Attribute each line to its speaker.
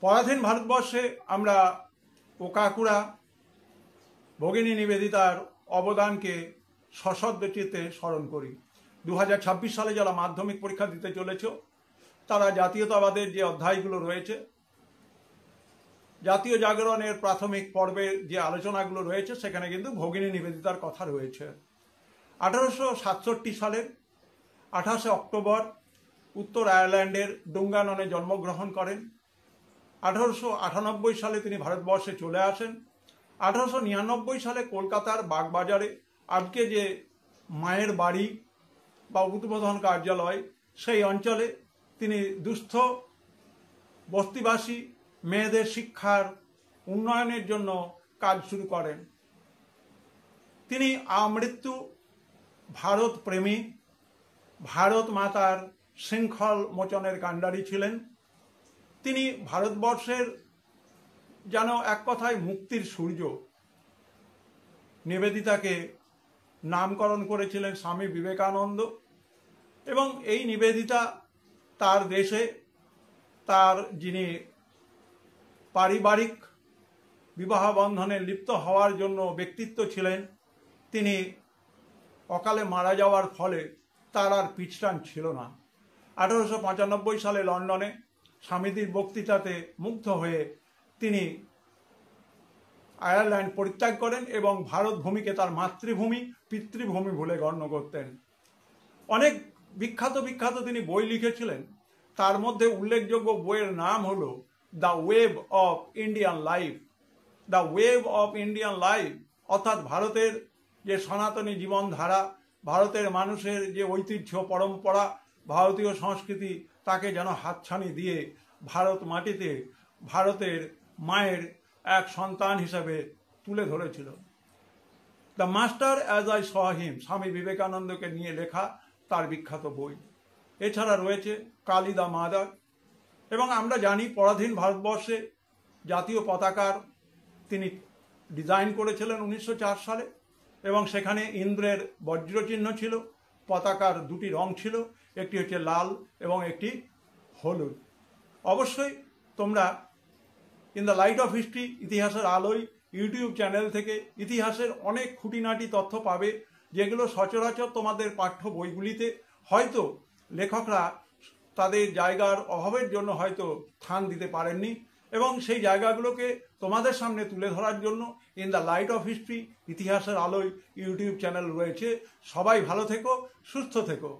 Speaker 1: পরাধীন ভারতবর্ষে আমরা ওকাকুড়া ভগিনী নিবেদিতার অবদানকে সশ্রদ্ধ চিত্তে স্মরণ করি। 2026 সালে যারা মাধ্যমিক পরীক্ষা দিতে চলেছ তারা জাতীয়তাবাদের যে অধ্যায়গুলো রয়েছে, জাতীয় জাগরণের প্রাথমিক পর্বের যে আলোচনাগুলো রয়েছে সেখানে কিন্তু ভগিনী নিবেদিতার কথা রয়েছে। 1867 সালের 28 অক্টোবর উত্তর আয়ারল্যান্ডের ডুঙ্গাননে জন্মগ্রহণ করেন। 1898 সালে তিনি ভারতবর্ষে চলে আসেন। 1899 সালে কলকাতার বাগবাজারে আজকে যে মায়ের বাড়ি বা উদ্বোধন কার্যালয়, সেই অঞ্চলে তিনি দুস্থ বস্তিবাসী মেয়েদের শিক্ষার উন্নয়নের জন্য কাজ শুরু করেন। তিনি আমৃত্যু ভারত প্রেমী, ভারত মাতার শৃঙ্খল মোচনের কাণ্ডারী ছিলেন। তিনি ভারতবর্ষের যেন এক কথায় মুক্তির সূর্য। নিবেদিতাকে নামকরণ করেছিলেন স্বামী বিবেকানন্দ, এবং এই নিবেদিতা তার দেশে তার যিনি পারিবারিক বিবাহ বন্ধনে লিপ্ত হওয়ার জন্য ব্যক্তিত্ব ছিলেন, তিনি অকালে মারা যাওয়ার ফলে তার আর পিছটান ছিল না। 1895 সালে লন্ডনে স্বামীজির বক্তৃতাতে মুগ্ধ হয়ে তিনি আয়ারল্যান্ড পরিত্যাগ করেন এবং ভারত ভূমিকে তার মাতৃভূমি পিতৃভূমি বলে গণ্য করতেন। অনেক বিখ্যাত তিনি বই লিখেছিলেন। তার মধ্যে উল্লেখযোগ্য বইয়ের নাম হলো the wave of Indian life. The wave of Indian life অর্থাৎ ভারতের যে সনাতনী জীবনধারা, ভারতের মানুষের যে ঐতিহ্য পরম্পরা, ভারতীয় সংস্কৃতি, তাকে যেন হাতছানি দিয়ে ভারত মাটিতে ভারতের মায়ের এক সন্তান হিসেবে তুলে ধরেছিল। The master as I saw him, Swami বিবেকানন্দকে নিয়ে লেখা তার বিখ্যাত বই। এছাড়া রয়েছে কালী দ্য মাদার। এবং আমরা জানি পরাধীন ভারতবর্ষে জাতীয় পতাকার তিনি ডিজাইন করেছিলেন 1904 সালে, এবং সেখানে ইন্দ্রের বজ্রচিহ্ন ছিল। পতাকার দুটি রং ছিল, একটি হচ্ছে লাল এবং একটি হলুদ। অবশ্যই তোমরা in the light off history, ইতিহাসের আলোয় ইউটিউব চ্যানেল থেকে ইতিহাসের অনেক খুঁটিনাটি তথ্য পাবে, যেগুলো সচরাচর তোমাদের পাঠ্য বইগুলিতে হয়তো লেখকরা তাদের জায়গার অভাবের জন্য হয়তো স্থান দিতে পারেননি, এবং সেই জায়গাগুলোকে তোমাদের সামনে তুলে ধরার জন্য in the light off history, ইতিহাসের আলোয় ইউটিউব চ্যানেল রয়েছে। সবাই ভালো থেকো, সুস্থ থেকো।